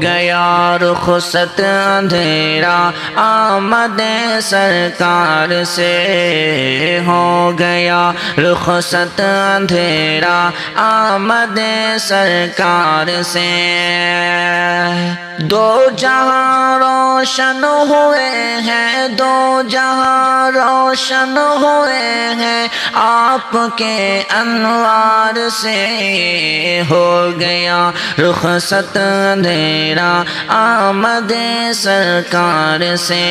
گیا رخصت اندھیرا آمد سرکار سے، ہو گیا رخصت اندھیرا آمد سرکار سے، دو جہاں روشن ہوئے ہیں، دو جہاں روشن ہوئے ہیں آپ کے انوار سے، ہو گیا رخصت اندھیرا آمد سرکار سے،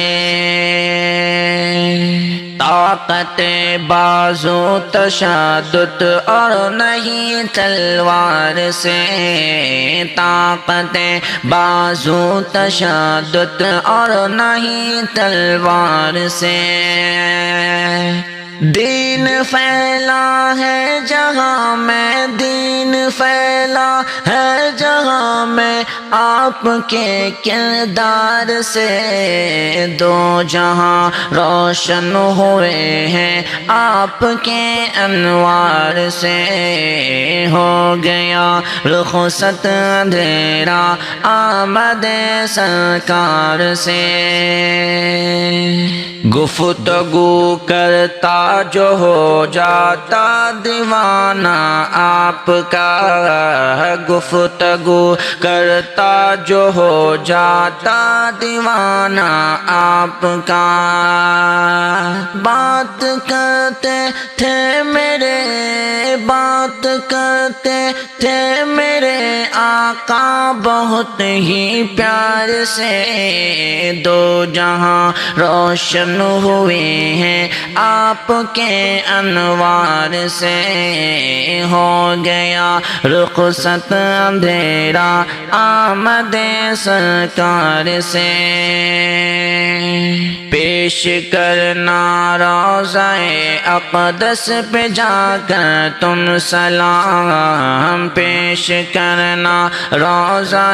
طاقت بازو تشدد اور نہیں تلوار سے، طاقت بازو تشدد اور نہیں تلوار سے، دین پھیلا ہے جہاں میں، دین پھیلا ہے جہاں میں آپ کے کردار سے، دو جہاں روشن ہوئے ہیں آپ کے انوار سے، ہو گیا رخصت اندھیرا آمد سرکار سے، گفتگو کرتا جو ہو جاتا دیوانہ آپ کا، گفتگو کرتا جو ہو جاتا دیوانہ آپ کا، بات کرتے تھے میرے، بات کرتے تھے میرے آقا بہت ہی پیار سے، دو جہاں روشن ہوئے ہیں آپ کے انوار سے، ہو گیا رخصت اندھیرا آمد سرکار سے، پیش کرنا روضہ اقدس پہ جا کر تم سلام، پیش کرنا روضہ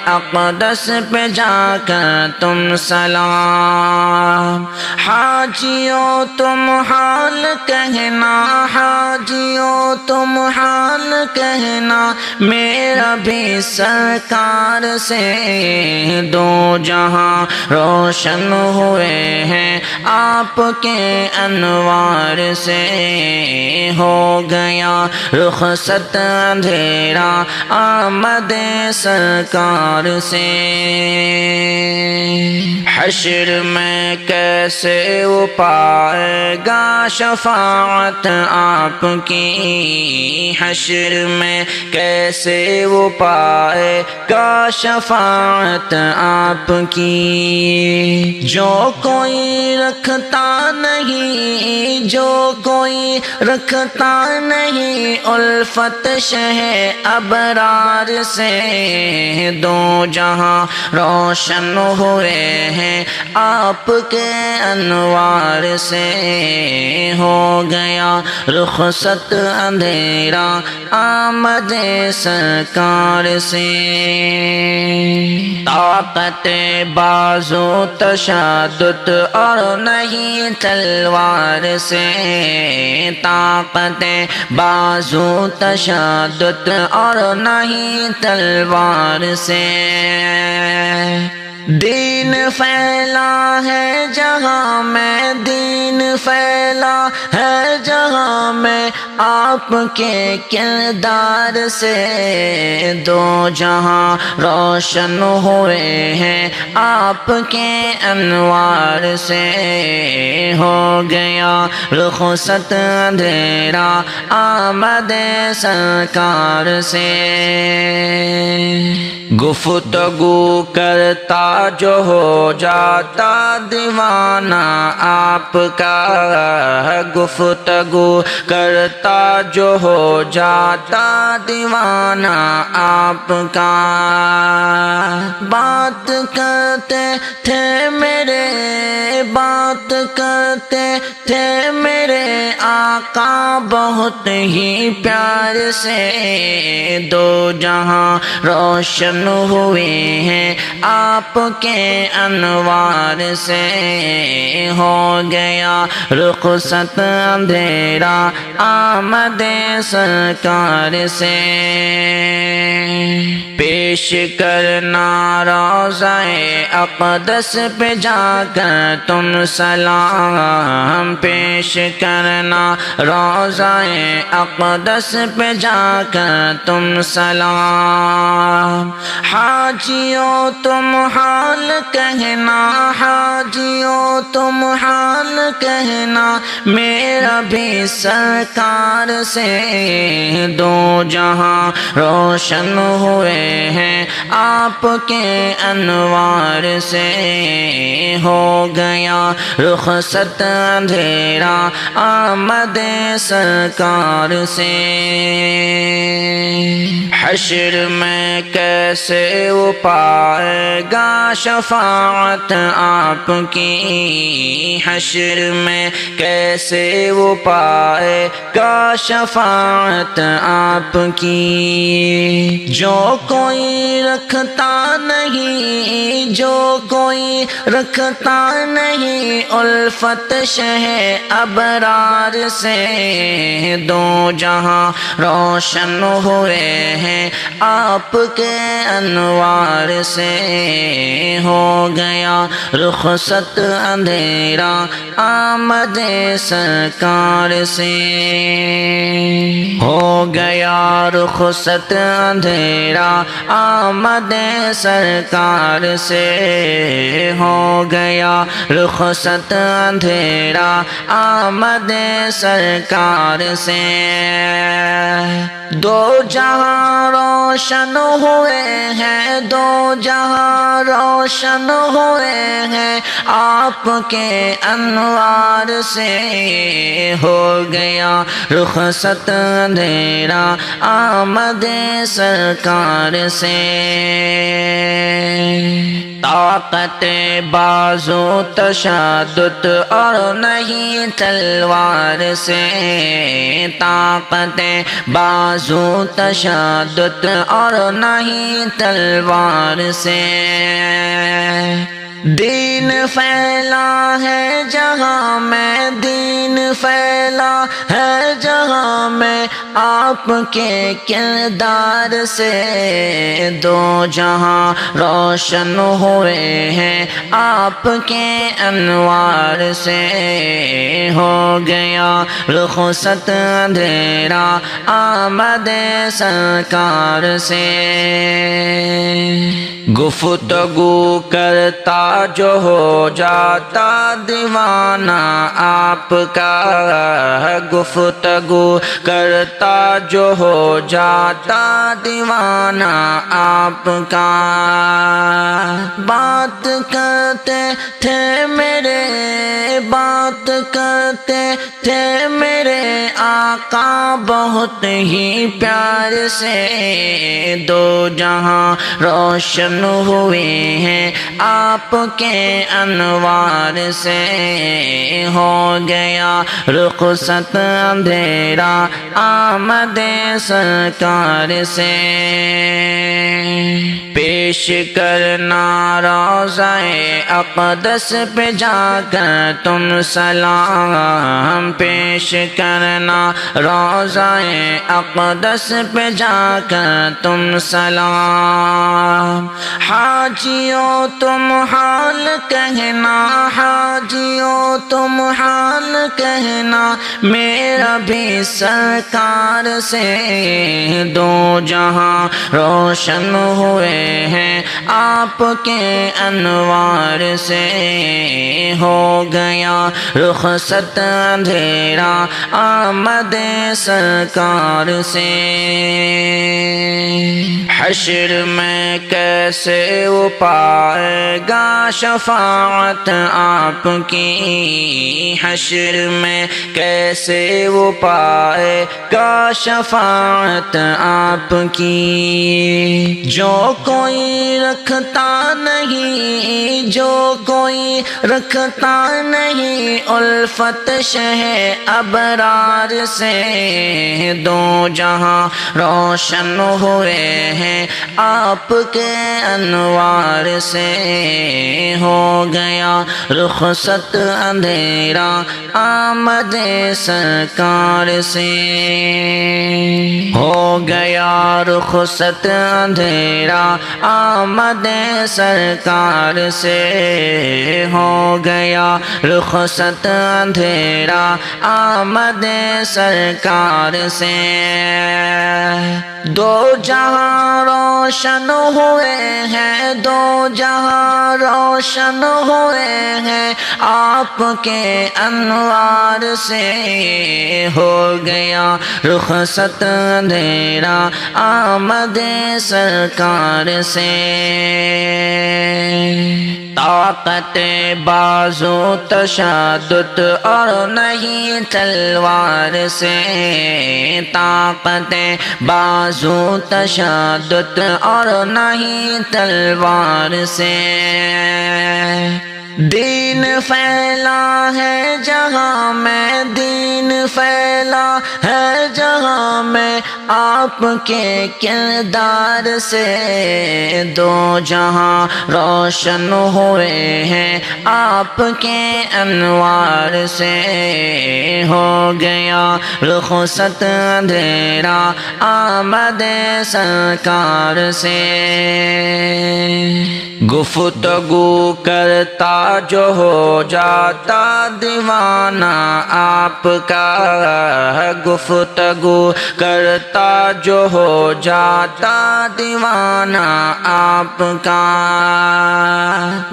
اقدس پہ جا کر تم سلام، حاجیوں تم حال کہنا، حاجیوں تم حال کہنا میرا بھی سرکار سے، دو جہاں روشن ہوئے ہیں آپ کے انوار سے، ہو گیا رخصت اندھیرا آمد سرکار سے، حشر میں کیسے وہ پائے گا شفاعت آپ کی، حشر میں کیسے وہ پائے گا شفاعت آپ کی، جو کوئی رکھتا نہیں، جو کوئی رکھتا نہیں الفت شہ ابرار سے، دو جہاں روشن ہوئے ہیں آپ کے انوار سے، ہو گیا رخصت اندھیرا آمد سرکار سے، طاقت بازو تشدد اور نہیں تلوار سے، طاقت بازو تشدد اور نہیں تلوار سے، دین پھیلا ہے جہاں میں، دین پھیلا ہے جہاں میں آپ کے کردار سے، دو جہاں روشن ہوئے ہیں آپ کے انوار سے، ہو گیا رخصت اندھیرا آمد سرکار سے، گفتگو کرتا جو ہو جاتا دیوانہ آپ کا، گفتگو کرتا جو ہو جاتا دیوانہ آپ کا، بات کرتے تھے میرے، بات کرتے تھے میرے آقا بہت ہی پیار سے، دو جہاں روشن ہوئے ہیں آپ کے انوار سے، ہو گیا رخصت اندھیرا آمد سرکار سے، پیش کرنا روضہ اقدس پہ جا کر تم سلام، پیش کرنا روضہ اقدس پہ جا کر تم سلام۔ حاجیوں تم حال کہنا، حاجیوں تم حال کہنا، میرا بھی سرکار سے دو جہاں روشن ہوئے ہیں آپ کے انوار سے، ہو گیا رخصت اندھیرا آمد سرکار سے۔ حشر میں کیسے وہ پائے گا شفاعت آپ کی، حشر میں کیسے وہ پائے گا شفاعت آپ کی۔ جو کوئی رکھتا نہیں، جو کوئی رکھتا نہیں الفت شہ ابرار سے، دو جہاں روشن ہوئے ہیں آپ کے انوار سے، ہو گیا رخصت اندھیرا آمد سرکار سے، ہو گیا رخصت اندھیرا آمد سرکار سے، ہو گیا رخصت اندھیرا آمد سرکار سے۔ دو جہاں روشن ہوئے ہیں، دو جہاں روشن ہوئے ہیں آپ کے انوار سے، ہو گیا رخصت اندھیرا آمد سرکار سے۔ طاقت بازو تشدد اور نہیں تلوار سے، طاقت بازو تشدد اور نہیں تلوار سے، دین پھیلا ہے جہاں میں، دین پھیلا ہے جہاں میں آپ کے کردار سے، دو جہاں روشن ہوئے ہیں آپ کے انوار سے، ہو گیا رخصت اندھیرا آمد سرکار سے۔ گفتگو کرتا جو ہو جاتا دیوانہ آپ کا، گفتگو کرتا جو ہو جاتا دیوانہ آپ کا، بات کرتے تھے میرے، بات کرتے تھے میرے آقا بہت ہی پیار سے، دو جہاں روشن ہوئے ہیں آپ کے انوار سے، ہو گیا رخصت اندھیرا آمد سرکار سے، پیش کرنا روضہ اقدس پہ جا کر تم سلام، پیش کرنا روضہ اقدس پہ جا کر تم سلام۔ حاجیوں تم حال کہنا، حاجیوں تم حال کہنا، میرا بھی سرکار سے دو جہاں روشن ہوئے ہیں آپ کے انوار سے، ہو گیا رخصت اندھیرا آمد سرکار سے۔ حشر میں کیسے وہ پائے گا شفاعت آپ کی، حشر میں کیسے وہ پائے گا شفاعت آپ کی۔ جو کوئی رکھتا نہیں، جو کوئی رکھتا نہیں الفت شہ ابرار سے، دو جہاں روشن ہوئے ہیں آپ کے انوار انوار سے ہو گیا رخصت اندھیرا آمد سرکار سے ہو گیا رخصت اندھیرا آمد سرکار سے ہو گیا رخصت اندھیرا آمد سرکار سے دو جہاں روشن ہوئے ہیں دو جہاں روشن ہوئے ہیں آپ کے انوار سے ہو گیا رخصت اندھیرا آمد سرکار سے طاقت بازو تشدد اور نہیں تلوار سے طاقت بازو تشدد اور نہیں تلوار سے دین پھیلا ہے جہاں میں دین پھیلا ہے جہاں میں آپ کے کردار سے دو جہاں روشن ہوئے ہیں آپ کے انوار سے ہو گیا رخصت اندھیرا آمد سرکار سے گفتگو کرتا جو ہو جاتا دیوانہ آپ کا گفتگو کرتا جو ہو جاتا دیوانہ آپ کا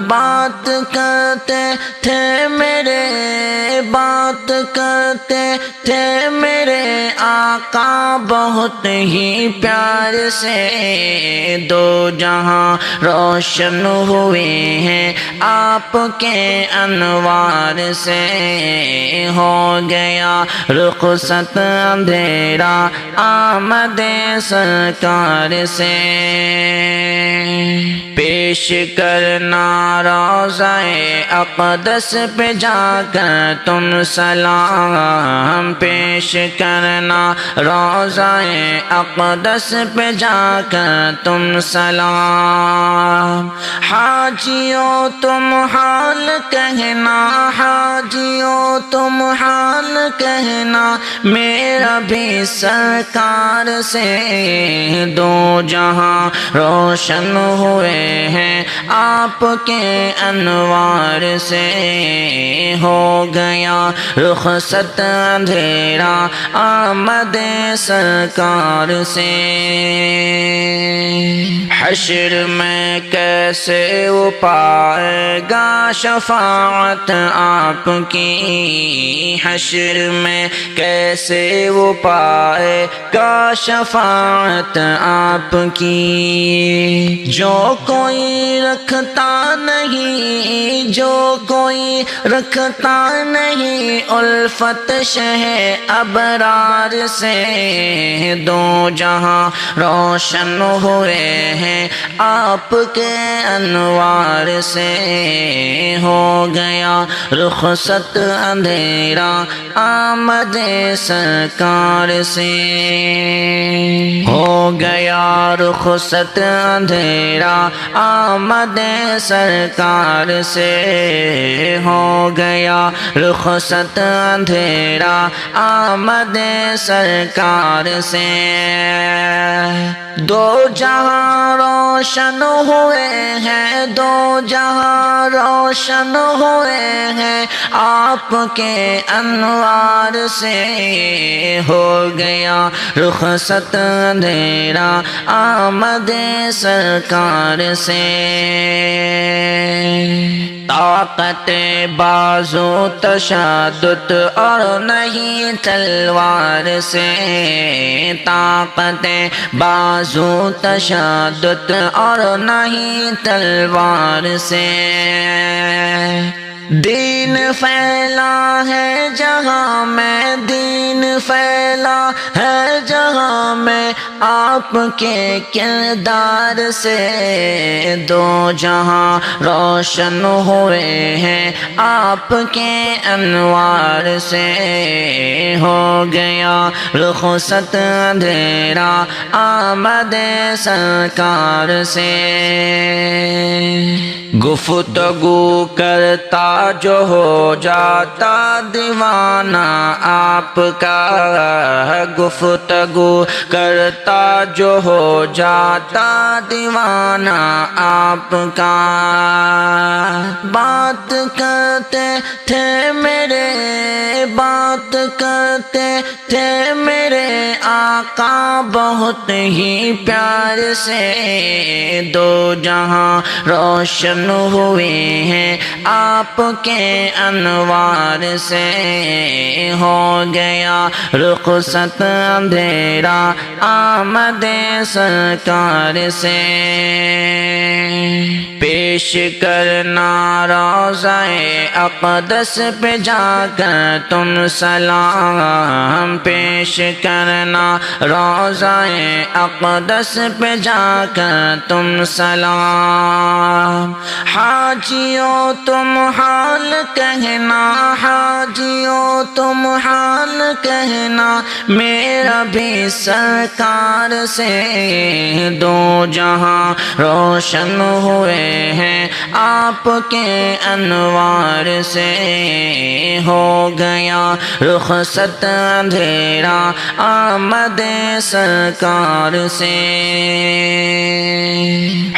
بات کرتے تھے میرے بات کرتے تھے میرے آقا بہت ہی پیار سے دو جہاں روشن ہوئے ہیں آپ کے انوار سے ہو گیا رخصت اندھیرا آمد سرکار سے پیش کرنا روضہ اقدس پہ جا کر تم سلام پیش کرنا روضہ اقدس پہ جا کر تم سلام حاجیوں تم حال کہنا حاجیوں تم حال کہنا میرا بھی سرکار سے دو جہاں روشن ہوئے ہیں آپ کے انوار سے ہو گیا رخصت اندھیرا آمد سرکار سے حشر میں کیسے وہ پائے گا شفاعت آپ کی حشر میں کیسے وہ پائے گا شفاعت آپ کی جو کوئی رکھتا نہیں جو کوئی رکھتا نہیں الفت شہ ابرار سے دو جہاں روشن ہوئے ہیں آپ کے انوار سے ہو گیا رخصت اندھیرا آمد سرکار سے ہو گیا رخصت اندھیرا آمد سرکار سے ہو گیا رخصت اندھیرا آمد سرکار سے دو جہاں روشن ہوئے ہیں دو جہاں روشن ہوئے ہیں آپ کے انوار سے ہو گیا رخصت اندھیرا آمد سرکار سے طاقت بازو تشدد اور نہیں تلوار سے طاقت بازو تشدد اور نہیں تلوار سے دین پھیلا ہے جہاں میں دین پھیلا ہے جہاں میں آپ کے کردار سے دو جہاں روشن ہوئے ہیں آپ کے انوار سے ہو گیا رخصت اندھیرا آمد سرکار سے گفتگو کرتا جو ہو جاتا دیوانہ آپ کا، گفتگو کرتا جو ہو جاتا دیوانہ آپ کا، بات کرتے تھے میرے، بات کرتے تھے میرے آقا بہت ہی پیار سے، دو جہاں روشن ہوئے ہیں آپ کے انوار سے، ہو گیا رخصت اندھیرا آمد سرکار سے، پیش کرنا روضہ اقدس پہ جا کر تم سلام، پیش کرنا روضہ اقدس پہ جا کر تم سلام، حاجیوں تم حال کہنا، حاجیوں تم حال کہنا میرا بھی سرکار سے، دو جہاں روشن ہوئے ہیں آپ کے انوار سے، ہو گیا رخصت اندھیرا آمد سرکار سے،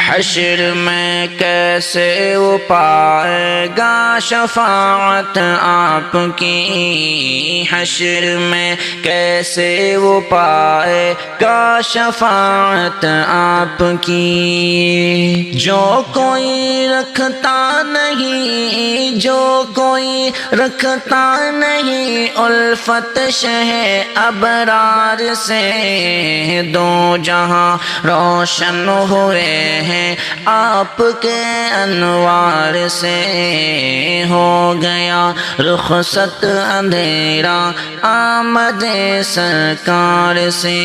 حشر میں کیسے وہ پائے گا شفاعت آپ کی، حشر میں کیسے وہ پائے گا شفاعت آپ کی، جو کوئی رکھتا نہیں، جو کوئی رکھتا نہیں الفت شہ ابرار سے، دو جہاں روشن ہوئے ہیں آپ کے انوار سے، ہو گیا رخصت اندھیرا آمد سرکار سے،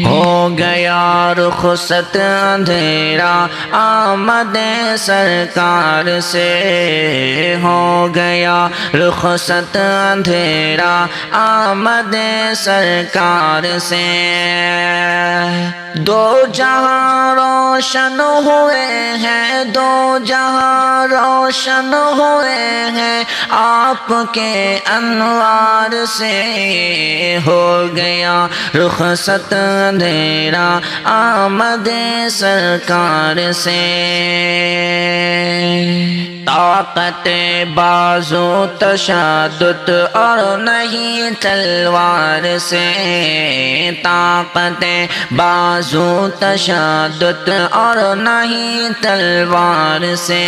ہو گیا رخصت اندھیرا آمد سرکار سے، ہو گیا رخصت اندھیرا آمد سرکار سے، دو جہاں روشن ہوئے ہیں، دو جہاں روشن ہوئے ہیں آپ کے انوار سے، ہو گیا رخصت اندھیرا آمد سرکار سے، طاقت بازو تشدد اور نہیں تلوار سے، طاقت بازو تشدد اور نہیں تلوار سے،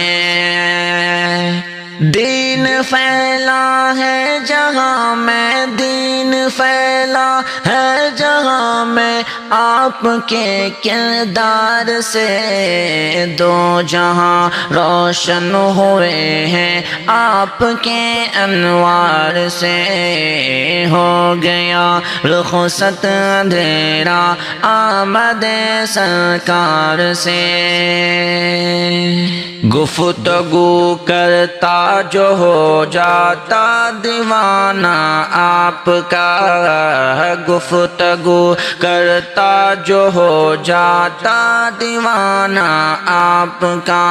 دین پھیلا ہے جہاں میں، دین پھیلا ہے جہاں میں آپ کے کردار سے، دو جہاں روشن ہوئے ہیں آپ کے انوار سے، ہو گیا رخصت اندھیرا آمد سرکار سے، گفتگو کرتا جو ہو جاتا دیوانہ آپ کا، گفتگو کرتا جو ہو جاتا دیوانہ آپ کا،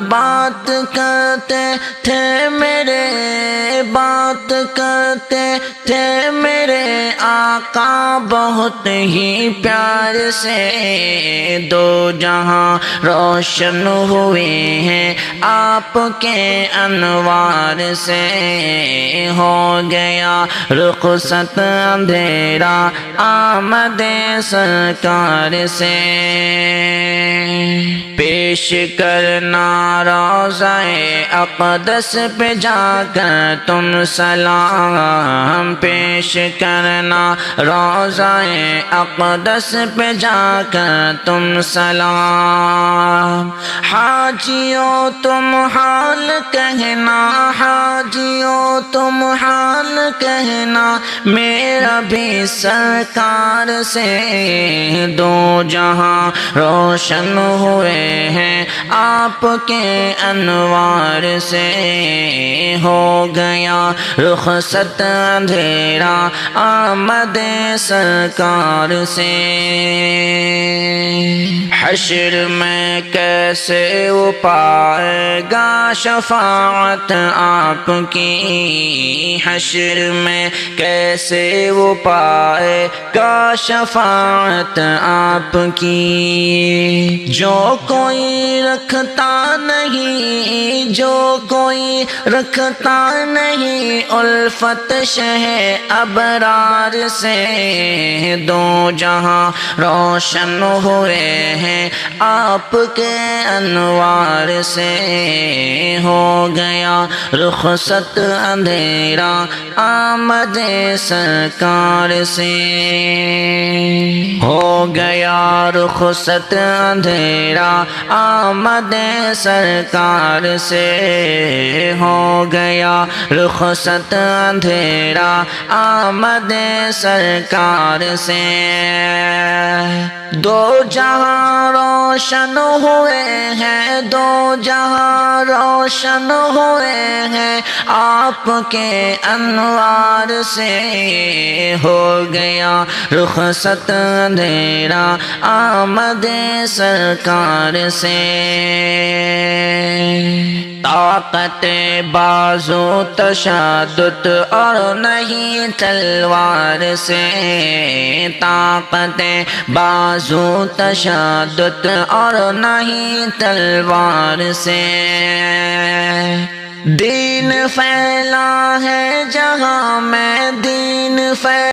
بات کرتے تھے میرے، بات کرتے تھے میرے آقا بہت ہی پیار سے، دو جہاں روشن ہوئے ہیں آپ کے انوار سے، ہو گیا رخصت اندھیرا آمد سرکار سے، پیش کرنا روضہ اقدس پہ جا کر تم سلام، پیش کرنا روضہ اقدس پہ جا کر تم سلام، حاجیوں تم حال کہنا، حاجیوں تم حال کہنا میرا بھی سرکار سے، دو جہاں روشن ہوئے ہیں ہیں آپ کے انوار سے، ہو گیا رخصت اندھیرا آمد سرکار سے۔ حشر میں کیسے وہ پائے گا شفاعت آپ کی، حشر میں کیسے وہ پائے گا شفاعت آپ کی۔ جو کوئی رکھتا نہیں، جو کوئی رکھتا نہیں الفت شہ ابرار سے، دو جہاں روشن ہوئے ہیں آپ کے انوار سے، ہو گیا رخصت اندھیرا آمد سرکار سے، ہو گیا رخصت اندھیرا آمد سرکار سے، ہو گیا رخصت اندھیرا آمد سرکار سے۔ دو جہاں روشن ہوئے ہیں، دو جہاں روشن ہوئے ہیں آپ کے انوار سے، ہو گیا رخصت اندھیرا آمد سرکار سے۔ طاقت بازو تشدد اور نہیں تلوار سے، طاقت بازو تشدد اور نہیں تلوار سے، دین پھیلا ہے جہاں میں، دین پھیلا